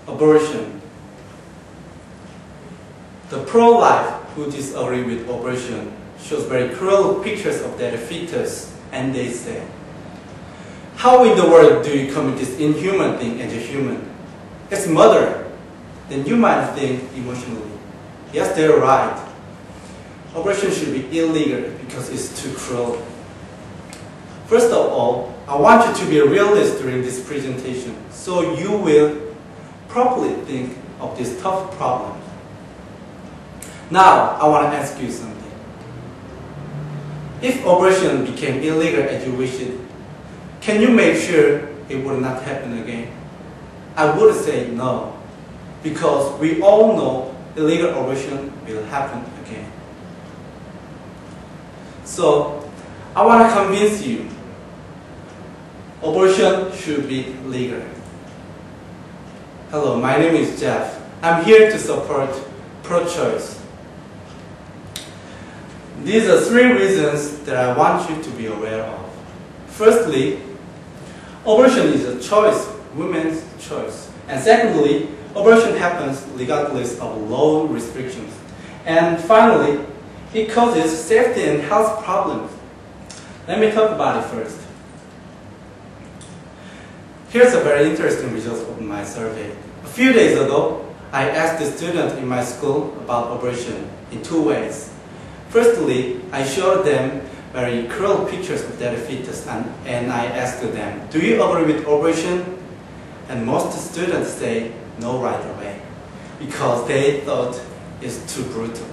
Abortion. The pro-life who disagree with abortion shows very cruel pictures of their fetus, and they say, how in the world do you commit this inhuman thing as a human? It's murder. Then you might think emotionally, yes, they're right. Abortion should be illegal because it's too cruel. First of all, I want you to be a realist during this presentation, so you will properly think of this tough problem. Now, I want to ask you something. If abortion became illegal as you wish it, can you make sure it would not happen again? I would say no, because we all know illegal abortion will happen again. So, I want to convince you, abortion should be legal. Hello, my name is Jeff. I'm here to support pro-choice. These are 3 reasons that I want you to be aware of. Firstly, abortion is a choice, women's choice. And secondly, abortion happens regardless of law restrictions. And finally, it causes safety and health problems. Let me talk about it first. Here's a very interesting result of my survey. A few days ago, I asked the students in my school about abortion in 2 ways. Firstly, I showed them very cruel pictures of their fetus, and I asked them, do you agree with abortion? And most students say no right away, because they thought it's too brutal.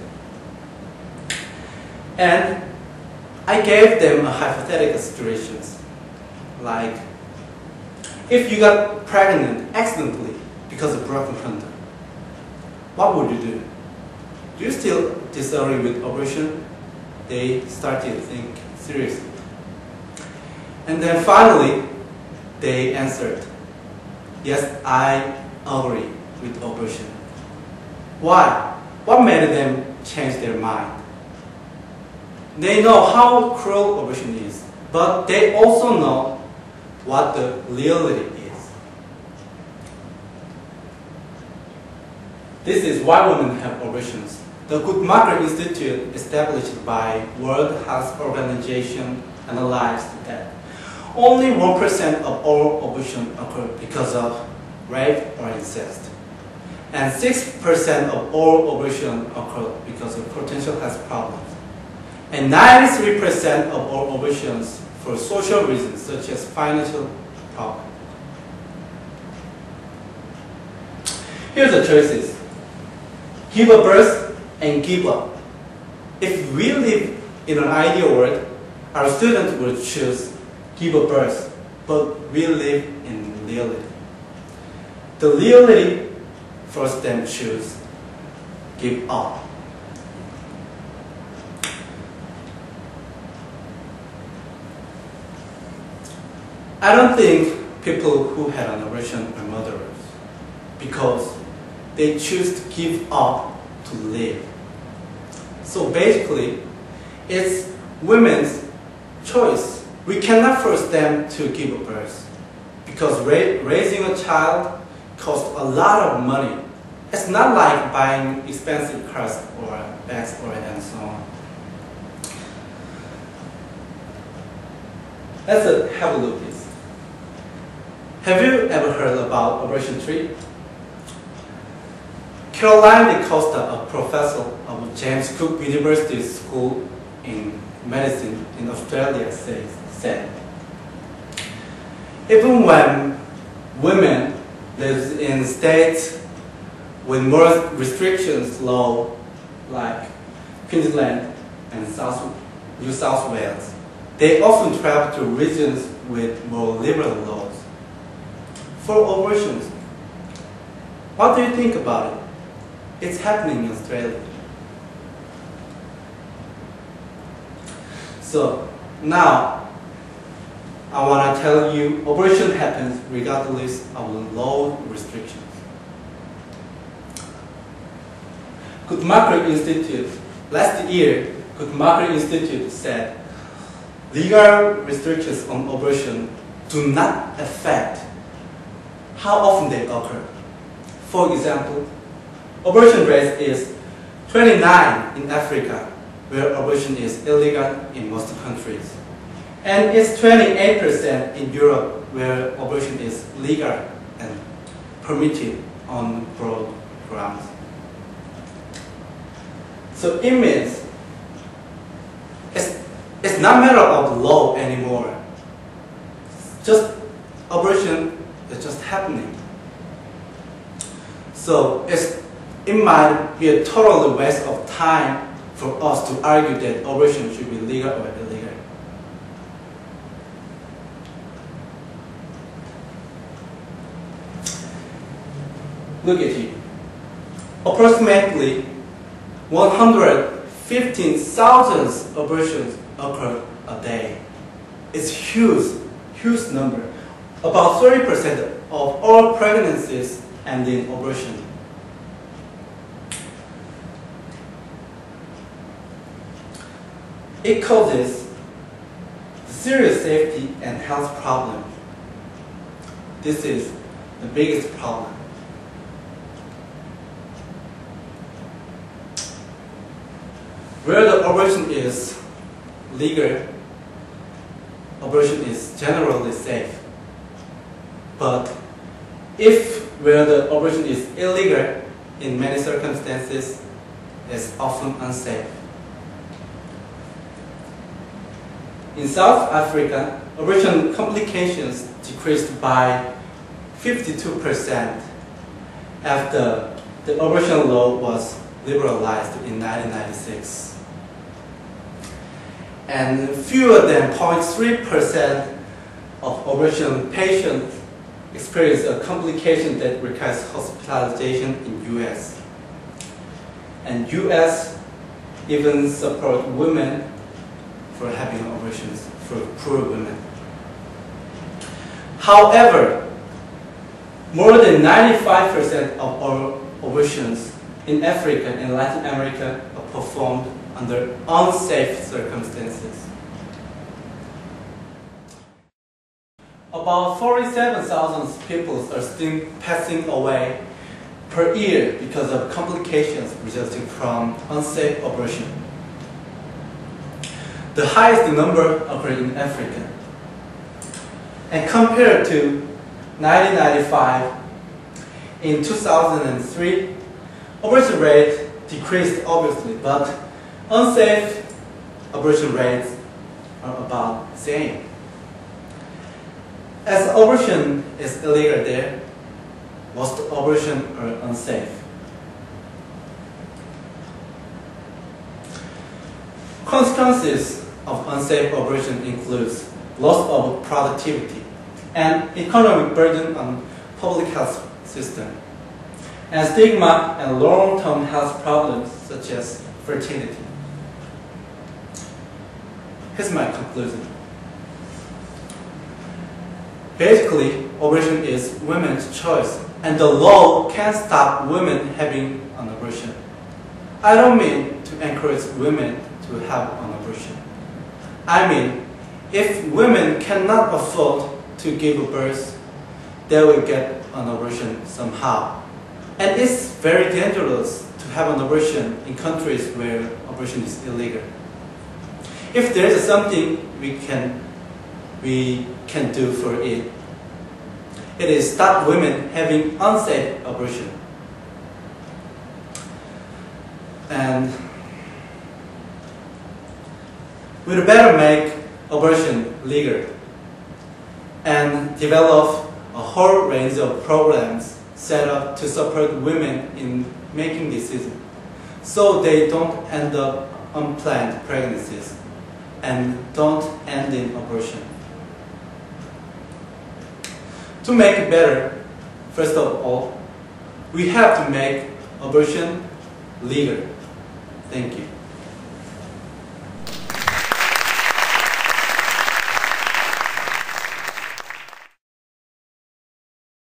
And I gave them a hypothetical situations, like, if you got pregnant accidentally because of broken condom, what would you do? Do you still disagree with abortion? They started to think seriously. And then finally, they answered, yes, I agree with abortion. Why? What made them change their mind? They know how cruel abortion is, but they also know what the reality is. This is why women have abortions. The Guttmacher Institute, established by World Health Organization, analyzed that only 1% of all abortions occur because of rape or incest, and 6% of all abortions occur because of potential health problems, and 93% of all abortions for social reasons such as financial problems. Here's the choices. Give a birth and give up. If we live in an ideal world, our students would choose give a birth, but we live in reality. The reality forces them to choose give up. I don't think people who had an abortion are murderers, because they choose to give up to live. So basically, it's women's choice. We cannot force them to give a birth, because raising a child costs a lot of money. It's not like buying expensive cars or bags and so on. Let's have a look at this. Have you ever heard about abortion tree? Caroline De Costa, a professor of James Cook University School in Medicine in Australia, said, even when women live in states with more restrictions law, like Queensland and New South Wales, they often travel to regions with more liberal laws. For abortions, what do you think about it? It's happening in Australia. So now, I want to tell you, abortion happens regardless of law restrictions. Guttmacher Institute, last year, Guttmacher Institute said, legal restrictions on abortion do not affect how often they occur. For example, abortion rate is 29 in Africa, where abortion is illegal in most countries. And it's 28% in Europe, where abortion is legal and permitted on broad grounds. So it means it's not a matter of law anymore. Just abortion is just happening. So it might be a total waste of time for us to argue that abortion should be legal or illegal. Look at it. Approximately 115,000 abortions occur a day. It's huge number. About 30% of all pregnancies end in abortion. It causes serious safety and health problems. This is the biggest problem. Where the abortion is legal, abortion is generally safe. But if where the abortion is illegal, in many circumstances, it's often unsafe. In South Africa, abortion complications decreased by 52% after the abortion law was liberalized in 1996. And fewer than 0.3% of abortion patients experience a complication that requires hospitalization in US. And US even support women for having abortions for poor women. However, more than 95% of our abortions in Africa and Latin America are performed under unsafe circumstances. About 47,000 people are still passing away per year because of complications resulting from unsafe abortion. The highest number occurred in Africa. And compared to 1995, in 2003, abortion rate decreased obviously, but unsafe abortion rates are about the same. As abortion is illegal there, most abortions are unsafe. Consequences of unsafe abortion includes loss of productivity and economic burden on public health system, and stigma and long-term health problems such as fertility. Here's my conclusion. Basically, abortion is women's choice, and the law can't stop women having an abortion. I don't mean to encourage women to have an abortion. I mean, if women cannot afford to give birth, they will get an abortion somehow. And it's very dangerous to have an abortion in countries where abortion is illegal. If there is something we can do for it, it is stop women having unsafe abortion. And we'd better make abortion legal and develop a whole range of programs set up to support women in making decisions so they don't end up unplanned pregnancies and don't end in abortion. To make it better, first of all, we have to make abortion legal. Thank you.